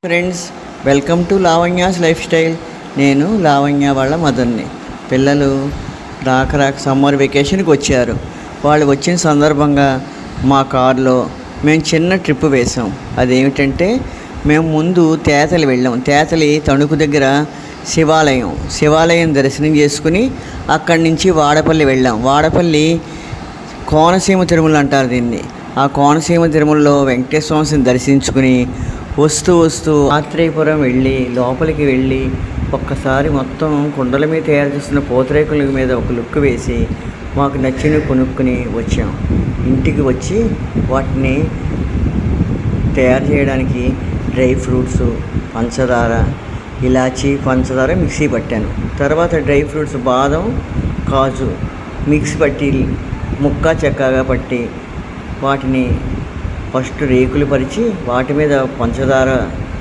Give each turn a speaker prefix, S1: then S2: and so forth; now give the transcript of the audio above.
S1: Friends, welcome to Lavanya's life style. నేను లావణ్య వాళ్ళ మదర్ని. పిల్లలు రాక సమ్మర్ వెకేషన్కి వచ్చారు. వాళ్ళు వచ్చిన సందర్భంగా మా కారులో మేము చిన్న ట్రిప్ వేసాం. అదేమిటంటే మేము ముందు తేతలి వెళ్ళాం. తేతలి తణుకు దగ్గర శివాలయం దర్శనం చేసుకుని అక్కడి నుంచి వాడపల్లి వెళ్ళాం. వాడపల్లి కోనసీమ తిరుమల అంటారు దీన్ని. ఆ కోనసీమ తిరుమలలో వెంకటేశ్వర స్వామిని దర్శించుకుని వస్తూ ఆత్రేయపురం వెళ్ళి లోపలికి వెళ్ళి ఒక్కసారి మొత్తం కుండల మీద తయారు చేస్తున్న పూతరేకుల మీద ఒక లుక్ వేసి మాకు నచ్చినవి కొనుక్కుని వచ్చాం. ఇంటికి వచ్చి వాటిని తయారు చేయడానికి డ్రై ఫ్రూట్స్, పంచదార, ఇలాచీ, పంచదార మిక్సీ పట్టాను. తర్వాత డ్రై ఫ్రూట్స్ బాదం, కాజు మిక్సీ పట్టి ముక్క చెక్కగా పట్టి వాటిని ఫస్ట్ రేకులు పరిచి వాటి మీద పంచదార